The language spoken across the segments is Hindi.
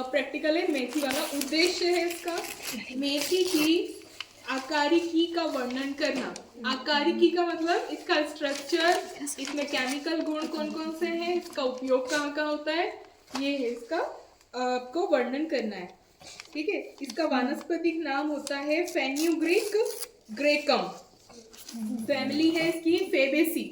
प्रैक्टिकल है मेथी वाला। उद्देश्य है इसका मेथी की आकारिकी का वर्णन करना। आकारिकी का मतलब इसका स्ट्रक्चर, इसमें केमिकल गुण कौन कौन से हैं, इसका उपयोग कहाँ कहाँ होता है, ये है इसका आपको वर्णन करना है। ठीक है, इसका वानस्पतिक नाम होता है फेन्यूग्रीक ग्रेकम, फैमिली है इसकी फेबेसी।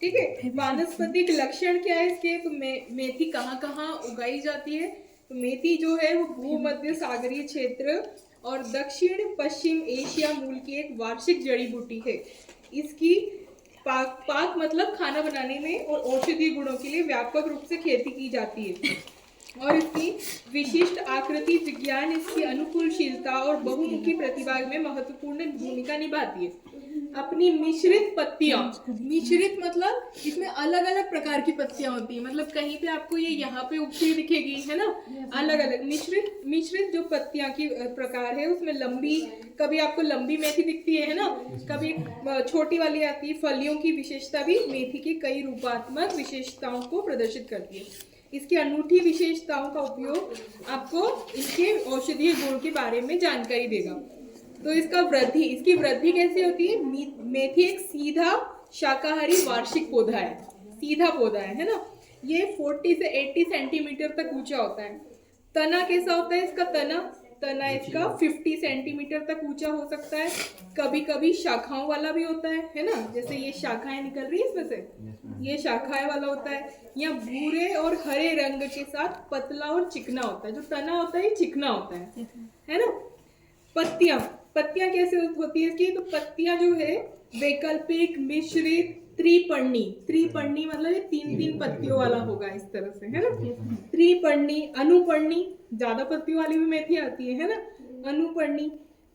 ठीक है, वानस्पतिक लक्षण क्या है इसके, तो मेथी कहाँ कहाँ उगाई जाती है, तो मेथी जो है वो भूमध्य सागरीय क्षेत्र और दक्षिण पश्चिम एशिया मूल की एक वार्षिक जड़ी बूटी है। इसकी पाक मतलब खाना बनाने में और औषधीय गुणों के लिए व्यापक रूप से खेती की जाती है और इसकी विशिष्ट आकृति विज्ञान इसकी अनुकूलशीलता और बहुमुखी प्रतिभा में महत्वपूर्ण भूमिका निभाती है। अपनी मिश्रित पत्तियां, मिश्रित मतलब इसमें अलग अलग प्रकार की पत्तियां होती है, मतलब कहीं पे आपको ये यहाँ पे उगती दिखेगी, है ना, अलग अलग मिश्रित जो पत्तियां की प्रकार है उसमें लंबी, कभी आपको लंबी मेथी दिखती है ना, कभी छोटी वाली आती है। फलियों की विशेषता भी मेथी की कई रूपात्मक विशेषताओं को प्रदर्शित करती है। इसकी अनूठी विशेषताओं का उपयोग आपको इसके औषधीय गुण के बारे में जानकारी देगा। तो इसकी वृद्धि कैसे होती है, मेथी एक सीधा शाकाहारी वार्षिक पौधा है, सीधा पौधा है ना, ये 40 से 80 सेंटीमीटर तक ऊंचा होता है। तना कैसा होता है इसका, तना इसका 50 सेंटीमीटर तक ऊंचा हो सकता है। कभी कभी शाखाओं वाला भी होता है ना, जैसे ये शाखाएं निकल रही है इसमें से, ये शाखाएं वाला होता है। या भूरे और हरे रंग के साथ पतला और चिकना होता है, जो तना होता है चिकना होता है ना। पत्तियां कैसे होती है इसकी, तो पत्तियां जो है वैकल्पिक, मिश्रित, त्रिपर्णी मतलब ये तीन पत्तियों वाला होगा इस तरह से, है ना। त्रिपर्णी, अनुपर्णी, ज्यादा पत्तियों वाली भी मेथी आती है ना, अनुपर्णी,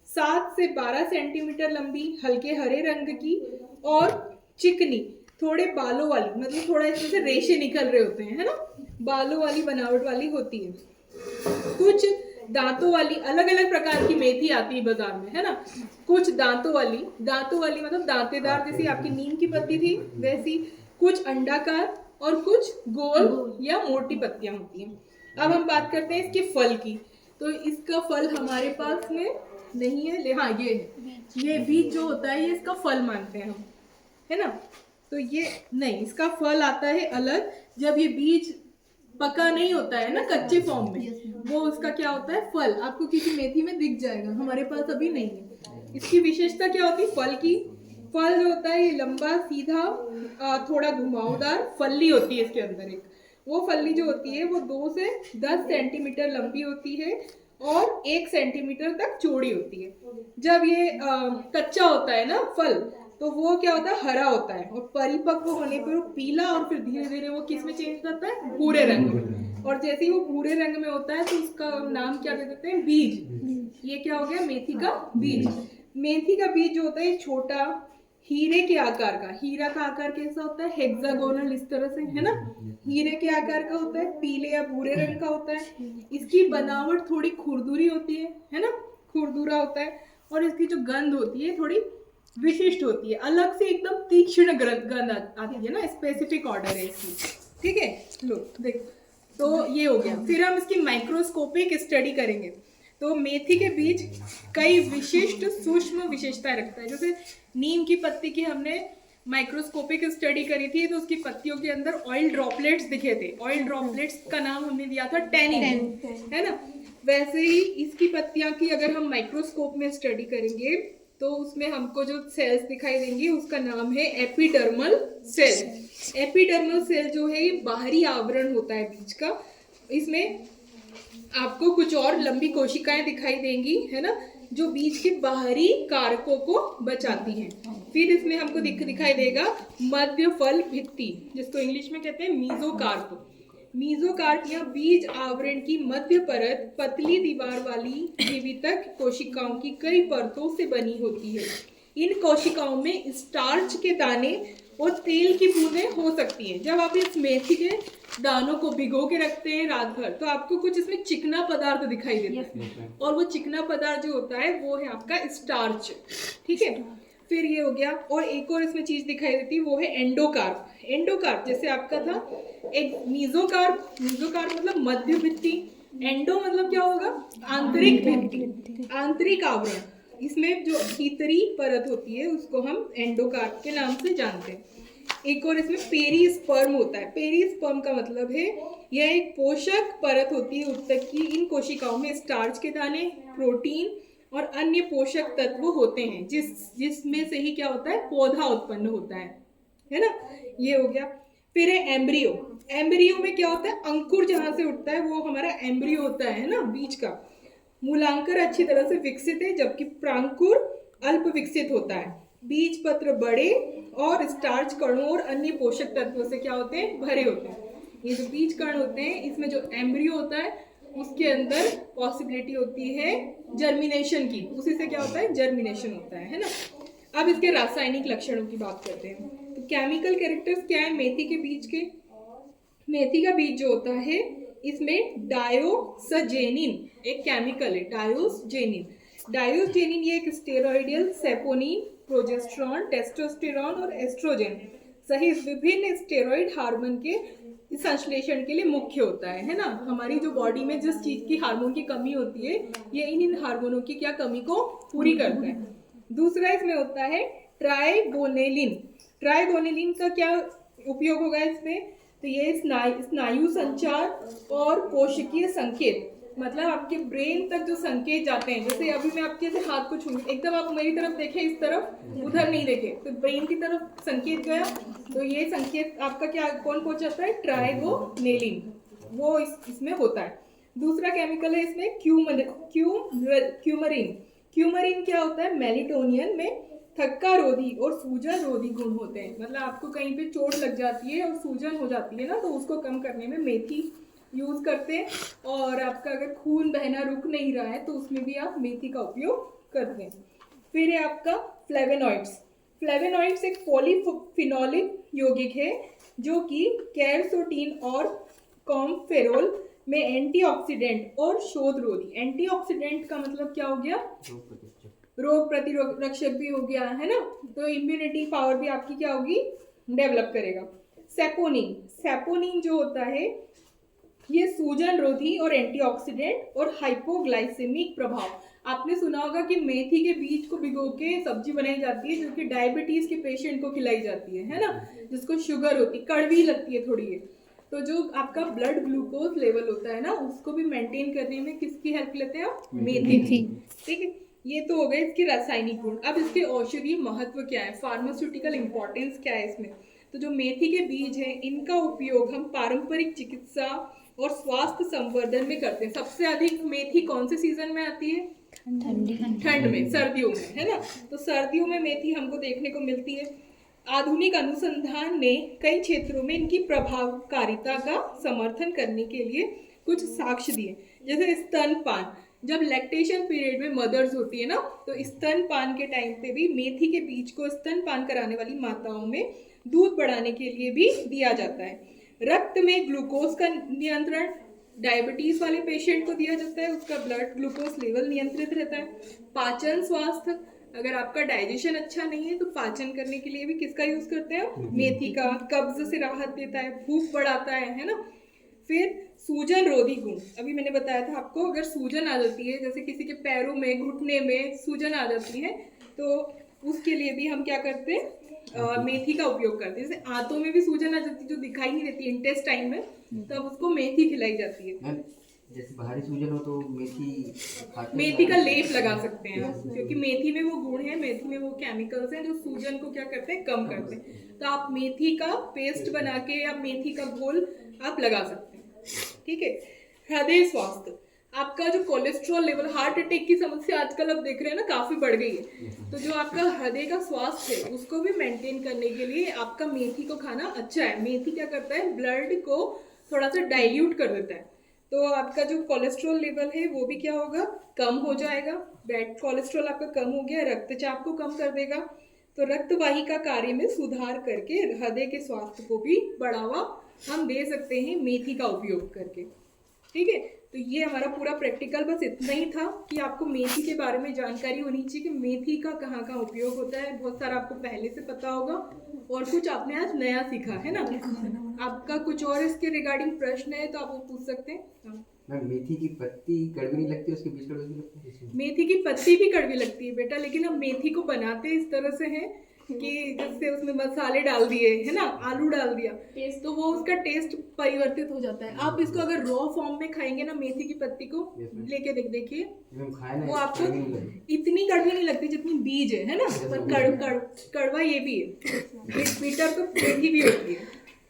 7 से 12 सेंटीमीटर लंबी, हल्के हरे रंग की और चिकनी, थोड़े बालों वाली, मतलब थोड़ा इसमें से रेशे निकल रहे होते हैं, है ना, बालों वाली बनावट वाली होती है। कुछ दांतों वाली, अलग अलग प्रकार की मेथी आती है बाजार में, है ना। कुछ दांतों वाली मतलब दांतेदार, जैसी आपकी नीम की पत्ती थी वैसी, कुछ अंडाकार और कुछ गोल या मोटी पत्तियां होती हैं। अब हम बात करते हैं इसके फल की। तो इसका फल हमारे पास में नहीं है, हाँ ये बीज जो होता है ये इसका फल मानते हैं हम, है ना। तो ये नहीं, इसका फल आता है अलग, जब ये बीज पका नहीं होता है ना, कच्चे फॉर्म में, वो उसका क्या होता है फल, आपको किसी मेथी में दिख जाएगा, हमारे पास अभी नहीं है। इसकी विशेषता क्या होती है फल की, फल जो होता है ये लंबा सीधा थोड़ा घुमावदार फल्ली होती है इसके अंदर एक, वो फल्ली जो होती है वो 2 से 10 सेंटीमीटर लंबी होती है और 1 सेंटीमीटर तक चौड़ी होती है। जब ये कच्चा होता है ना फल, तो वो क्या होता है हरा होता है, और परिपक्व होने पर वो पीला, और फिर धीरे धीरे वो किस में चेंज करता है, भूरे रंग में। और जैसे ही वो भूरे रंग में होता है तो उसका नाम क्या दे देते हैं, बीज। ये क्या हो गया, मेथी का बीज। मेथी का बीज जो होता है छोटा, हीरे के आकार का, हीरा का आकार कैसा होता है, हेक्सागोनल, इस तरह से, है ना, हीरे के आकार का होता है, पीले या भूरे रंग का होता है। इसकी बनावट थोड़ी खुरदुरी होती है ना, खुरदुरा होता है, और इसकी जो गंध होती है थोड़ी विशिष्ट होती है, अलग से एकदम तीक्ष्ण गंध आती है ना, स्पेसिफिक ऑर्डर है इसकी। ठीक है, लो देख, तो ये हो गया। फिर हम इसकी माइक्रोस्कोपिक स्टडी करेंगे। तो मेथी के बीज कई विशिष्ट सूक्ष्म विशेषताएं रखता है। जैसे नीम की पत्ती की हमने माइक्रोस्कोपिक स्टडी करी थी, तो उसकी पत्तियों के अंदर ऑयल ड्रॉपलेट्स दिखे थे। ऑयल ड्रॉपलेट्स का नाम हमने दिया था टैनिन, है ना। वैसे ही इसकी पत्तियां की अगर हम माइक्रोस्कोप में स्टडी करेंगे तो उसमें हमको जो सेल्स दिखाई देंगी उसका नाम है एपिडर्मल सेल। एपिडर्मल सेल जो है ये बाहरी आवरण होता है बीज का, इसमें आपको कुछ और लंबी कोशिकाएं दिखाई देंगी, है ना, जो बीज के बाहरी कारकों को बचाती हैं। फिर इसमें हमको दिखाई देगा मध्य फल भित्ति, जिसको इंग्लिश में कहते हैं मीजोकार्प। मीजोकार्प या बीज आवरण की मध्य परत पतली दीवार वाली जीवितक कोशिकाओं की कई परतों से बनी होती है। इन कोशिकाओं में स्टार्च के दाने और तेल की बूंदें हो सकती हैं। जब आप इस मेथी के दानों को भिगो के रखते हैं रात भर, तो आपको कुछ इसमें चिकना पदार्थ दिखाई देता है, और वो चिकना पदार्थ जो होता है वो है आपका स्टार्च। ठीक है, फिर ये हो गया, और एक और इसमें चीज दिखाई देती है वो है एंडोकार्प। एंडोकार्प जैसे आपका था एक मीजोकार्प मतलब मध्य भित्ति, एंडो मतलब क्या होगा? आंतरिक भित्ति, आंतरिक आवरण। इसमें जो भीतरी परत होती है उसको हम एंडोकार्प के नाम से जानते हैं। एक और इसमें पेरिस्पर्म होता है। पेरिस्पर्म का मतलब है यह एक पोषक परत होती है ऊतक की। इन कोशिकाओं में स्टार्च के दाने, प्रोटीन और अन्य पोषक तत्व होते हैं जिसमें से ही क्या होता है? पौधा उत्पन्न होता है ना? ये हो गया। फिर है एम्ब्रियो। एम्ब्रियो में क्या होता है? अंकुर जहां से उठता है वो हमारा एम्ब्रियो होता है ना, बीज का। मूलांकर अच्छी तरह से विकसित है जबकि प्रांकुर अल्प विकसित होता है। बीज पत्र बड़े और स्टार्च कणों और अन्य पोषक तत्वों से क्या होते हैं? भरे होते हैं। ये जो बीज कण होते हैं इसमें जो एम्ब्रियो होता है उसके अंदर पॉसिबिलिटी होती है जर्मिनेशन की। उसी से क्या होता है? जर्मिनेशन होता है ना? अब इसके रासायनिक लक्षणों की बात करते हैं। तो केमिकल कैरेक्टर्स क्या है मेथी के बीज के? मेथी का बीज जो होता है इसमें डायोसजेनिन एक केमिकल है, डायोसजेनिन। डायोसजेनिन ये एक स्टेरॉइडल सेपोनिन, प्रोजेस्टेरॉन, टेस्टोस्टेरॉन और एस्ट्रोजन सहित विभिन्न स्टेरॉइड हार्मोन के संश्लेषण के लिए मुख्य होता है ना? हमारी जो बॉडी में जिस चीज की हार्मोन की कमी होती है ये इन हार्मोनों की क्या कमी को पूरी करता है। दूसरा इसमें होता है ट्राइगोनेलिन। ट्राइगोनेलिन का क्या उपयोग होगा इसमें? तो ये स्नायु संचार और कोशिकीय संकेत, मतलब आपके ब्रेन तक जो संकेत जाते हैं। जैसे अभी मैं आपके से हाथ को छूंगी, एकदम आप मेरी तरफ देखें, इस तरफ, उधर नहीं देखें, तो ब्रेन की तरफ संकेत गया। तो ये संकेत आपका क्या कौन पहुंचाता है? ट्राइगोनेलिन, वो इसमें होता है। दूसरा केमिकल है इसमें क्यूमरिन। क्यूमरिन क्या होता है? मेलेटोनियन में थक्का रोधी और सूजन रोधी गुण होते हैं। मतलब आपको कहीं पे चोट लग जाती है और सूजन हो जाती है ना, तो उसको कम करने में मेथी यूज करते हैं। और आपका अगर खून बहना रुक नहीं रहा है तो उसमें भी आप मेथी का उपयोग करते हैं। फिर है आपका फ्लेवेनॉइड्स। फ्लेवेनॉइड्स एक पॉलीफिनोलिक यौगिक है जो कि कैरसोटीन और कॉम्फेरोल में एंटीऑक्सीडेंट और शोधरोधी। एंटीऑक्सीडेंट का मतलब क्या हो गया? रोग प्रतिरक्षक भी हो गया है ना? तो इम्यूनिटी पावर भी आपकी क्या होगी? डेवलप करेगा। सेपोनिन। सेपोनिन जो होता है ये सूजन रोधी और एंटीऑक्सीडेंट और हाइपोग्लाइसेमिक प्रभाव। आपने सुना होगा कि मेथी के बीज को भिगो के सब्जी बनाई जाती है जो कि डायबिटीज के पेशेंट को खिलाई जाती है ना? जिसको शुगर होती, कड़वी लगती है थोड़ी। तो जो आपका ब्लड ग्लूकोज लेवल होता है ना उसको भी मेंटेन करने में किसकी हेल्प लेते हैं आप? मेथी की। ठीक है, ये तो हो गए इसके रासायनिक गुण। अब इसके औषधीय महत्व क्या है, फार्मास्यूटिकल इंपॉर्टेंस क्या है इसमें? तो जो मेथी के बीज हैं इनका उपयोग हम पारंपरिक चिकित्सा और स्वास्थ्य संवर्धन में करते हैं। सबसे अधिक मेथी कौन से सीजन में आती है? ठंड में, सर्दियों में, है ना? तो सर्दियों में मेथी हमको देखने को मिलती है। आधुनिक अनुसंधान ने कई क्षेत्रों में इनकी प्रभावकारिता का समर्थन करने के लिए कुछ साक्ष्य दिए। जैसे स्तनपान, जब लैक्टेशन पीरियड में मदर्स होती है ना, तो स्तनपान के टाइम पे भी मेथी के बीज को स्तनपान कराने वाली माताओं में दूध बढ़ाने के लिए भी दिया जाता है। रक्त में ग्लूकोज का नियंत्रण, डायबिटीज वाले पेशेंट को दिया जाता है, उसका ब्लड ग्लूकोज लेवल नियंत्रित रहता है। पाचन स्वास्थ्य, अगर आपका डाइजेशन अच्छा नहीं है तो पाचन करने के लिए भी किसका यूज करते हैं? मेथी का। कब्ज से राहत देता है, भूख बढ़ाता है ना? फिर सूजन रोधी गुण, अभी मैंने बताया था आपको, अगर सूजन आ जाती है, जैसे किसी के पैरों में, घुटने में सूजन आ जाती है, तो उसके लिए भी हम क्या करते हैं? मेथी का उपयोग करते हैं। जैसे आंतों में भी सूजन आ जाती है जो दिखाई नहीं देती इंटेस्टाइन में, तब उसको मेथी खिलाई जाती है। जैसे बाहरी सूजन हो तो मेथी का लेप लगा सकते हैं आप, क्योंकि मेथी में वो गुण है, मेथी में वो केमिकल्स हैं जो सूजन को क्या करते हैं? कम करते हैं। तो आप मेथी का पेस्ट बना के या मेथी का घोल आप लगा सकते हैं। ठीक है। हृदय स्वास्थ्य, आपका जो कोलेस्ट्रॉल लेवल, हार्ट अटैक की समस्या आजकल अब देख रहे हैं ना काफी बढ़ गई है, तो जो आपका हृदय का स्वास्थ्य है उसको भी मेंटेन करने के लिए आपका मेथी को खाना अच्छा है। मेथी क्या करता है? ब्लड को थोड़ा सा डाइल्यूट कर देता है, तो आपका जो कोलेस्ट्रॉल लेवल है वो भी क्या होगा? कम हो जाएगा। बैड कोलेस्ट्रॉल आपका कम हो गया, रक्तचाप को कम कर देगा, तो रक्तवाहिका कार्य में सुधार करके हृदय के स्वास्थ्य को भी बढ़ावा हम दे सकते हैं मेथी का उपयोग करके। ठीक है, तो ये हमारा पूरा प्रैक्टिकल बस इतना ही था कि आपको मेथी के बारे में जानकारी होनी चाहिए कि मेथी का कहाँ कहाँ उपयोग होता है। बहुत सारा आपको पहले से पता होगा और कुछ आपने आज नया सीखा है ना। आपका कुछ और इसके रिगार्डिंग प्रश्न है तो आप वो पूछ सकते हैं। मैम मेथी की पत्ती कड़वी नहीं लगती, उसके बीज कड़वे नहीं लगते? मेथी की पत्ती भी कड़वी लगती है बेटा, लेकिन हम मेथी को बनाते इस तरह से हैं कि जैसे उसमें मसाले डाल दिए है ना, आलू डाल दिया, तो वो उसका टेस्ट परिवर्तित हो जाता है। आप इसको अगर रॉ फॉर्म में खाएंगे ना, मेथी की पत्ती को लेके देखिए, मैम खाए ना, वो आपको कड़वी नहीं लगती। इतनी कड़वी नहीं लगती जितनी बीज है ना, पर कड़वा ये भी है, बिटर तो मेथी भी होती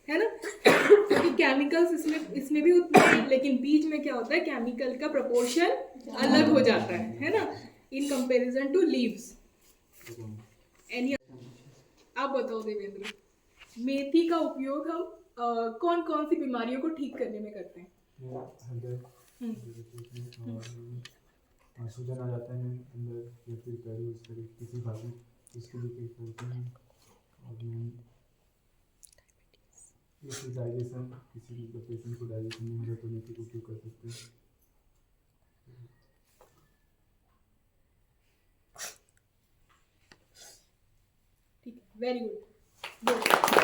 है ना, क्योंकि केमिकल्स इसमें भी उतने हैं, लेकिन बीज में क्या होता है, केमिकल का प्रोपोर्शन अलग हो जाता है ना, in comparison to leaves. Any, आप बताओ देवेंद्र, मेथी का उपयोग हम कौन कौन सी बीमारियों को ठीक करने में करते हैं? और सूजन आ जाता है अंदर या फिर पैरों इस तरह किसी भाग में, इसके लिए ठीक करते हैं। और या फिर डाइजेशन, किसी भी पेशेंट को डाइजेशन नहीं हो रहा तो मेथी का उपयोग कर सकते हैं। ठीक है, वेरी गुड।